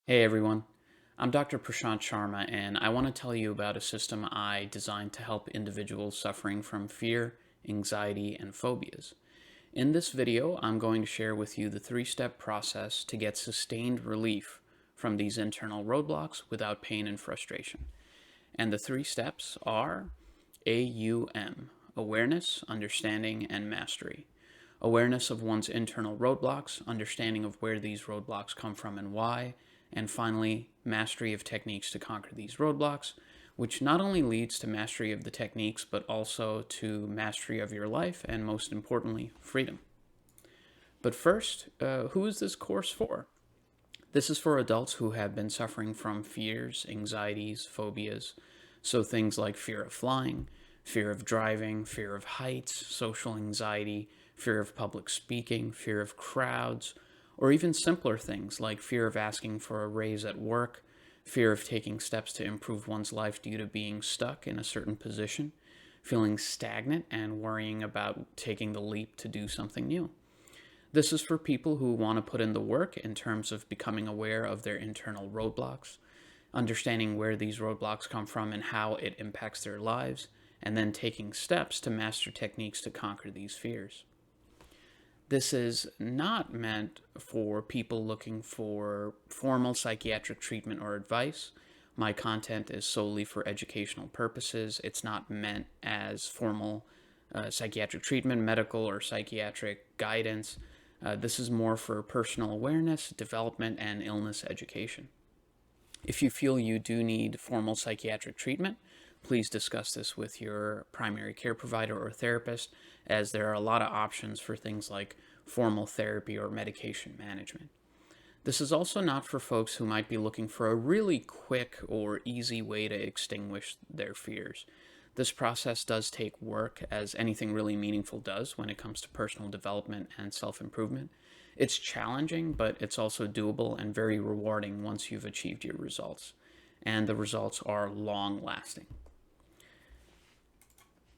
Hey everyone, I'm Dr. Prashant Sharma, and I want to tell you about a system I designed to help individuals suffering from fear, anxiety, and phobias. In this video, I'm going to share with you the three-step process to get sustained relief from these internal roadblocks without pain and frustration. And the three steps are AUM: awareness, understanding, and mastery. Awareness of one's internal roadblocks, understanding of where these roadblocks come from and why, and finally, mastery of techniques to conquer these roadblocks, which not only leads to mastery of the techniques, but also to mastery of your life, and most importantly, freedom. But first, who is this course for? This is for adults who have been suffering from fears, anxieties, phobias, so things like fear of flying, fear of driving, fear of heights, social anxiety, fear of public speaking, fear of crowds, or even simpler things like fear of asking for a raise at work, fear of taking steps to improve one's life due to being stuck in a certain position, feeling stagnant, and worrying about taking the leap to do something new. This is for people who want to put in the work in terms of becoming aware of their internal roadblocks, understanding where these roadblocks come from and how it impacts their lives, and then taking steps to master techniques to conquer these fears. This is not meant for people looking for formal psychiatric treatment or advice. My content is solely for educational purposes. It's not meant as formal psychiatric treatment, medical, or psychiatric guidance. This is more for personal awareness, development, and illness education. If you feel you do need formal psychiatric treatment, please discuss this with your primary care provider or therapist, as there are a lot of options for things like formal therapy or medication management. This is also not for folks who might be looking for a really quick or easy way to extinguish their fears. This process does take work, as anything really meaningful does when it comes to personal development and self improvement. It's challenging, but it's also doable and very rewarding once you've achieved your results. And the results are long lasting.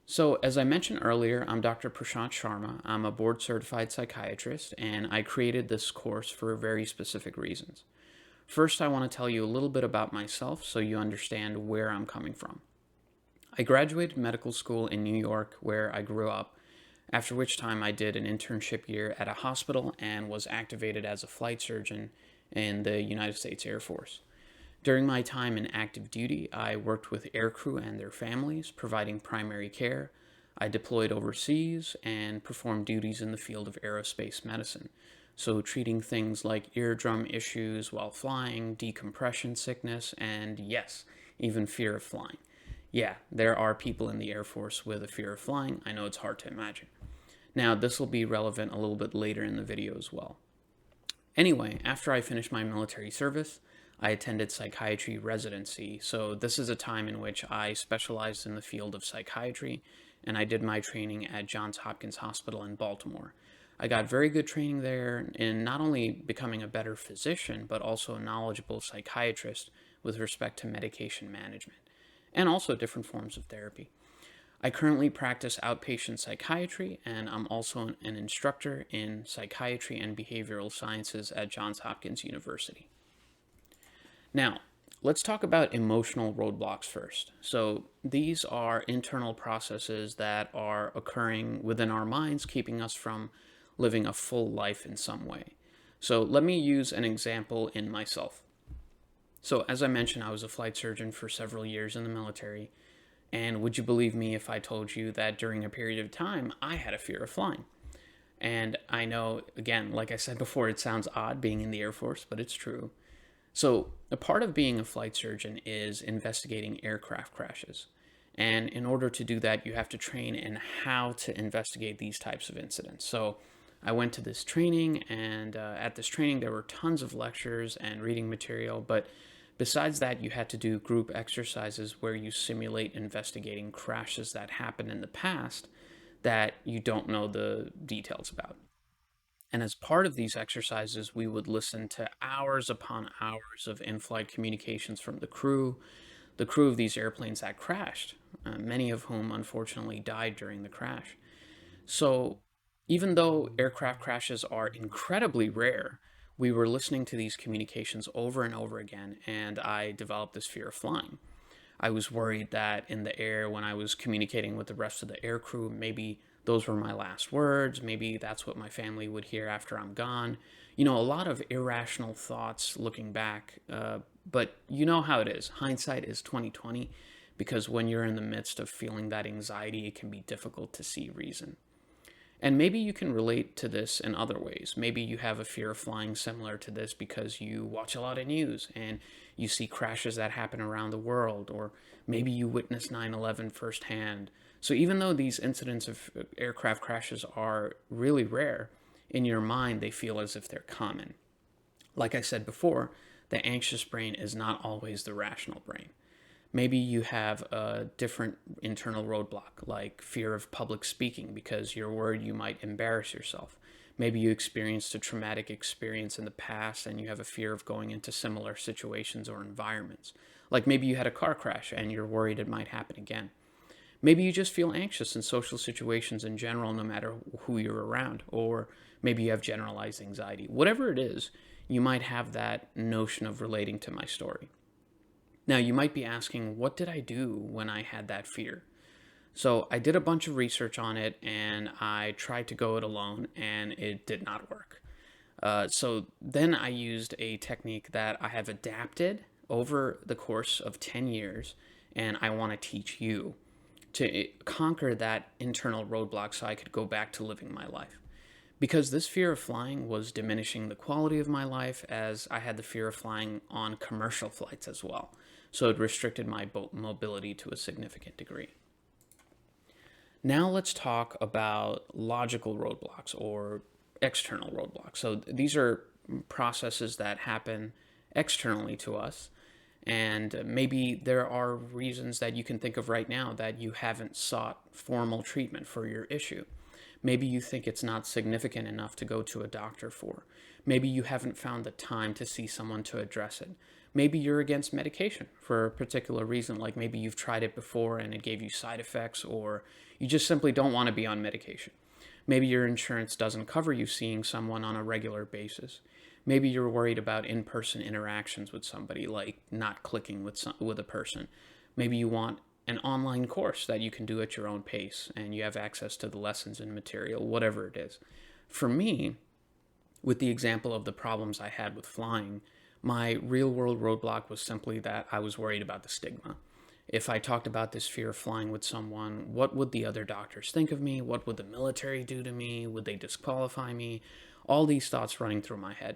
So, as I mentioned earlier, I'm Dr. Prashant Sharma. I'm a board certified psychiatrist, and I created this course for very specific reasons. First, I want to tell you a little bit about myself so you understand where I'm coming from. I graduated medical school in New York, where I grew up, after which time I did an internship year at a hospital and was activated as a flight surgeon in the United States Air Force. During my time in active duty, I worked with aircrew and their families, providing primary care. I deployed overseas and performed duties in the field of aerospace medicine, so treating things like eardrum issues while flying, decompression sickness, and yes, even fear of flying. Yeah, there are people in the Air Force with a fear of flying. I know it's hard to imagine. Now, this will be relevant a little bit later in the video as well. Anyway, after I finished my military service, I attended psychiatry residency. So, this is a time in which I specialized in the field of psychiatry, and I did my training at Johns Hopkins Hospital in Baltimore. I got very good training there in not only becoming a better physician, but also a knowledgeable psychiatrist with respect to medication management and also different forms of therapy. I currently practice outpatient psychiatry, and I'm also an instructor in psychiatry and behavioral sciences at Johns Hopkins University. Now, let's talk about emotional roadblocks first. So, these are internal processes that are occurring within our minds, keeping us from living a full life in some way. So, let me use an example in myself. So, as I mentioned, I was a flight surgeon for several years in the military. And would you believe me if I told you that during a period of time, I had a fear of flying? And I know, again, like I said before, it sounds odd being in the Air Force, but it's true. So, a part of being a flight surgeon is investigating aircraft crashes. And in order to do that, you have to train in how to investigate these types of incidents. So, I went to this training, and at this training, there were tons of lectures and reading material. But besides that, you had to do group exercises where you simulate investigating crashes that happened in the past that you don't know the details about. And as part of these exercises, we would listen to hours upon hours of in flight communications from the crew of these airplanes that crashed, many of whom unfortunately died during the crash. So, even though aircraft crashes are incredibly rare, We were listening to these communications over and over again, and I developed this fear of flying. I was worried that in the air, when I was communicating with the rest of the air crew, maybe those were my last words. Maybe that's what my family would hear after I'm gone. A lot of irrational thoughts looking back. But you know how it is. Hindsight is 2020, because when you're in the midst of feeling that anxiety, it can be difficult to see reason. And maybe you can relate to this in other ways. Maybe you have a fear of flying similar to this because you watch a lot of news and you see crashes that happen around the world, or maybe you witness 9/11 firsthand. So even though these incidents of aircraft crashes are really rare, in your mind they feel as if they're common. Like I said before, the anxious brain is not always the rational brain. Maybe you have a different internal roadblock, like fear of public speaking because you're worried you might embarrass yourself. Maybe you experienced a traumatic experience in the past and you have a fear of going into similar situations or environments. Like maybe you had a car crash and you're worried it might happen again. Maybe you just feel anxious in social situations in general, no matter who you're around. Or maybe you have generalized anxiety. Whatever it is, you might have that notion of relating to my story. Now, you might be asking, what did I do when I had that fear? So, I did a bunch of research on it and I tried to go it alone, and it did not work. So, then I used a technique that I have adapted over the course of 10 years, and I want to teach you to conquer that internal roadblock so I could go back to living my life. Because this fear of flying was diminishing the quality of my life, as I had the fear of flying on commercial flights as well. So it restricted my mobility to a significant degree. Now let's talk about logical roadblocks or external roadblocks. So these are processes that happen externally to us. And maybe there are reasons that you can think of right now that you haven't sought formal treatment for your issue. Maybe you think it's not significant enough to go to a doctor for. Maybe you haven't found the time to see someone to address it. Maybe you're against medication for a particular reason, like maybe you've tried it before and it gave you side effects, or you just simply don't want to be on medication. Maybe your insurance doesn't cover you seeing someone on a regular basis. Maybe you're worried about in-person interactions with somebody, like not clicking with a person. Maybe you want an online course that you can do at your own pace and you have access to the lessons and material, whatever it is. For me, with the example of the problems I had with flying, my real world roadblock was simply that I was worried about the stigma. If I talked about this fear of flying with someone, what would the other doctors think of me? What would the military do to me? Would they disqualify me? All these thoughts running through my head.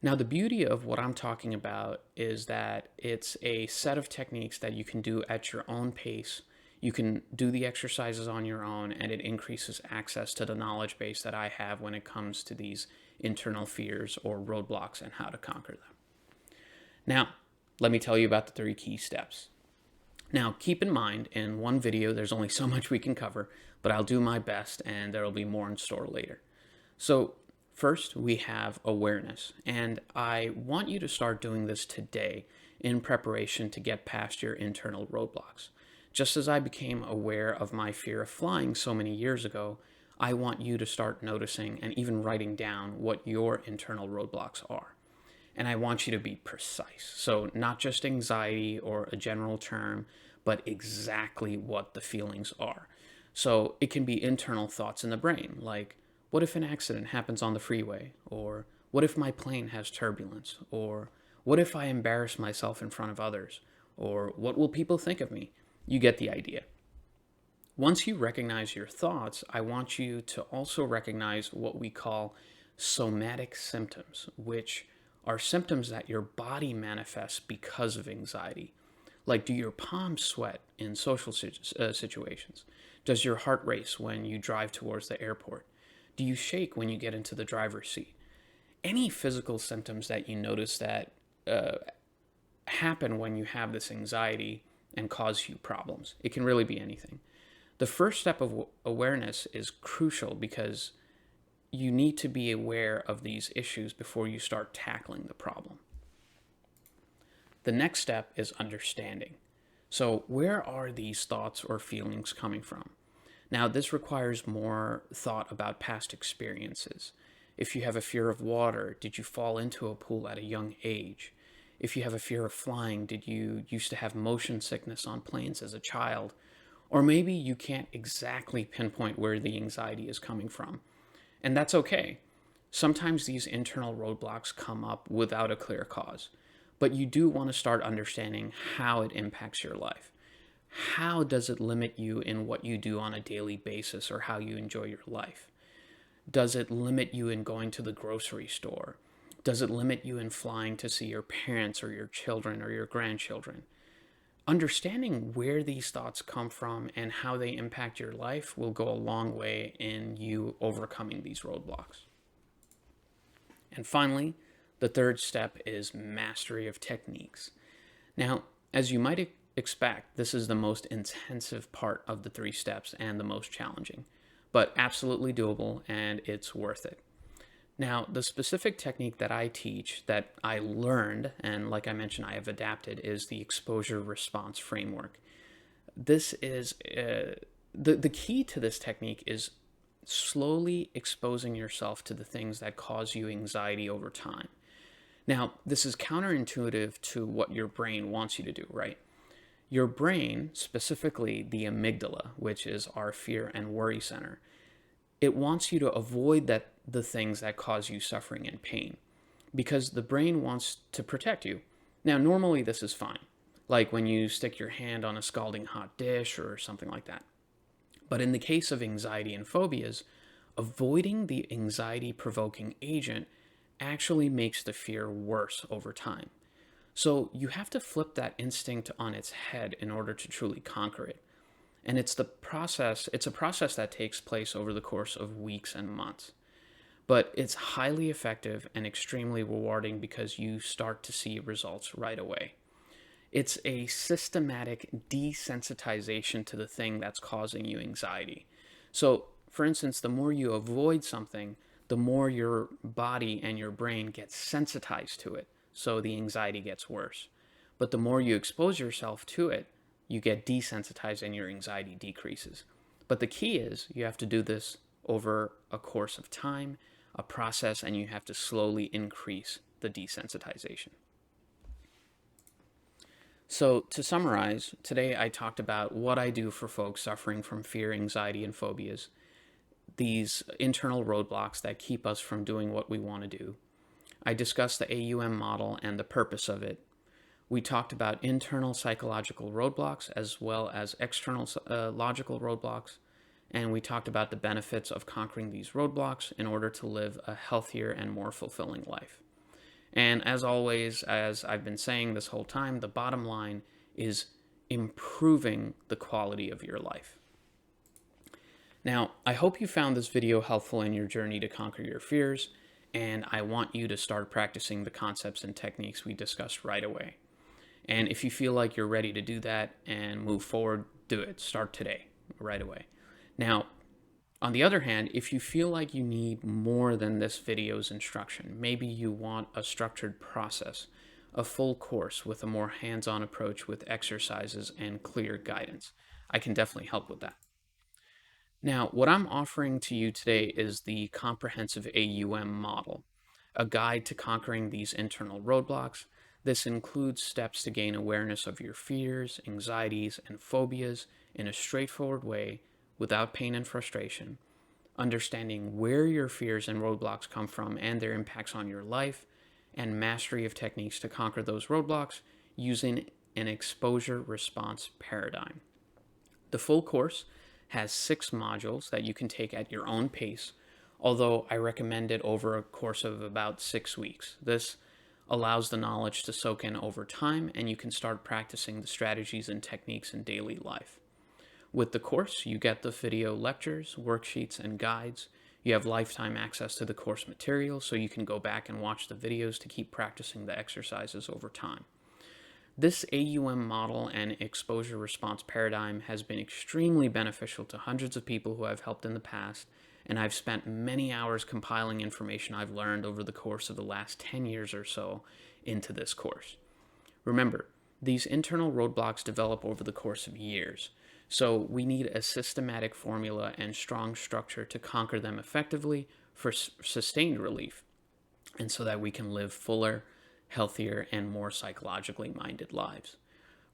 Now, the beauty of what I'm talking about is that it's a set of techniques that you can do at your own pace. You can do the exercises on your own, and it increases access to the knowledge base that I have when it comes to these internal fears or roadblocks and how to conquer them. Now, let me tell you about the 3 key steps. Now, keep in mind, in one video, there's only so much we can cover, but I'll do my best, and there will be more in store later. So, first, we have awareness, and I want you to start doing this today in preparation to get past your internal roadblocks. Just as I became aware of my fear of flying so many years ago, I want you to start noticing and even writing down what your internal roadblocks are. And I want you to be precise. So not just anxiety or a general term, but exactly what the feelings are. So it can be internal thoughts in the brain, like, what if an accident happens on the freeway? Or what if my plane has turbulence? Or what if I embarrass myself in front of others? Or what will people think of me? You get the idea. Once you recognize your thoughts, I want you to also recognize what we call somatic symptoms, which are symptoms that your body manifests because of anxiety. Like, do your palms sweat in social situations? Does your heart race when you drive towards the airport? Do you shake when you get into the driver's seat? Any physical symptoms that you notice that happen when you have this anxiety and cause you problems. It can really be anything. The first step of awareness is crucial because you need to be aware of these issues before you start tackling the problem. The next step is understanding. So, where are these thoughts or feelings coming from? Now, this requires more thought about past experiences. If you have a fear of water, did you fall into a pool at a young age? If you have a fear of flying, did you used to have motion sickness on planes as a child? Or maybe you can't exactly pinpoint where the anxiety is coming from. And that's okay. Sometimes these internal roadblocks come up without a clear cause, but you do want to start understanding how it impacts your life. How does it limit you in what you do on a daily basis or how you enjoy your life? Does it limit you in going to the grocery store? Does it limit you in flying to see your parents or your children or your grandchildren? Understanding where these thoughts come from and how they impact your life will go a long way in you overcoming these roadblocks. And finally, the third step is mastery of techniques. Now, as you might expect, this is the most intensive part of the 3 steps and the most challenging, but absolutely doable, and it's worth it. Now, the specific technique that I teach, that I learned, and like I mentioned, I have adapted, is the exposure response framework. This is the key to this technique is slowly exposing yourself to the things that cause you anxiety over time. Now, this is counterintuitive to what your brain wants you to do, right? Your brain, specifically the amygdala, which is our fear and worry center, it wants you to avoid the things that cause you suffering and pain because the brain wants to protect you. Now, normally this is fine, like when you stick your hand on a scalding hot dish or something like that. But in the case of anxiety and phobias, avoiding the anxiety provoking agent actually makes the fear worse over time. So you have to flip that instinct on its head in order to truly conquer it. And it's a process that takes place over the course of weeks and months. But it's highly effective and extremely rewarding because you start to see results right away. It's a systematic desensitization to the thing that's causing you anxiety. So, for instance, the more you avoid something, the more your body and your brain get sensitized to it. So the anxiety gets worse. But the more you expose yourself to it, you get desensitized and your anxiety decreases. But the key is you have to do this over a course of time, a process, and you have to slowly increase the desensitization. So, to summarize, today I talked about what I do for folks suffering from fear, anxiety, and phobias, these internal roadblocks that keep us from doing what we want to do. I discussed the AUM model and the purpose of it. We talked about internal psychological roadblocks as well as external logical roadblocks, and we talked about the benefits of conquering these roadblocks in order to live a healthier and more fulfilling life. And as always, as I've been saying this whole time, the bottom line is improving the quality of your life. Now, I hope you found this video helpful in your journey to conquer your fears, and I want you to start practicing the concepts and techniques we discussed right away. And if you feel like you're ready to do that and move forward, do it. Start today, right away. Now, on the other hand, if you feel like you need more than this video's instruction, maybe you want a structured process, a full course with a more hands-on approach with exercises and clear guidance, I can definitely help with that. Now, what I'm offering to you today is the comprehensive AUM model, a guide to conquering these internal roadblocks. This includes steps to gain awareness of your fears, anxieties, and phobias in a straightforward way without pain and frustration, understanding where your fears and roadblocks come from and their impacts on your life, and mastery of techniques to conquer those roadblocks using an exposure response paradigm. The full course has 6 modules that you can take at your own pace, although I recommend it over a course of about 6 weeks. This allows the knowledge to soak in over time, and you can start practicing the strategies and techniques in daily life. With the course, you get the video lectures, worksheets, and guides. You have lifetime access to the course material, so you can go back and watch the videos to keep practicing the exercises over time. This AUM model and exposure response paradigm has been extremely beneficial to hundreds of people who I've helped in the past, and I've spent many hours compiling information I've learned over the course of the last 10 years or so into this course. Remember, these internal roadblocks develop over the course of years, so we need a systematic formula and strong structure to conquer them effectively for sustained relief, and so that we can live fuller, healthier, and more psychologically minded lives.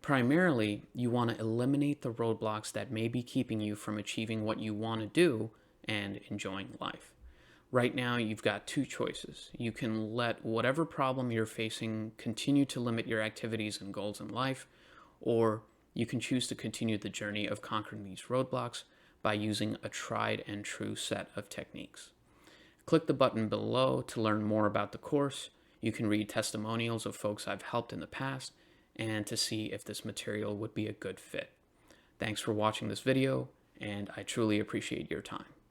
Primarily, you want to eliminate the roadblocks that may be keeping you from achieving what you want to do and enjoying life. Right now, you've got two choices. You can let whatever problem you're facing continue to limit your activities and goals in life, or you can choose to continue the journey of conquering these roadblocks by using a tried and true set of techniques. Click the button below to learn more about the course. You can read testimonials of folks I've helped in the past and to see if this material would be a good fit. Thanks for watching this video, and I truly appreciate your time.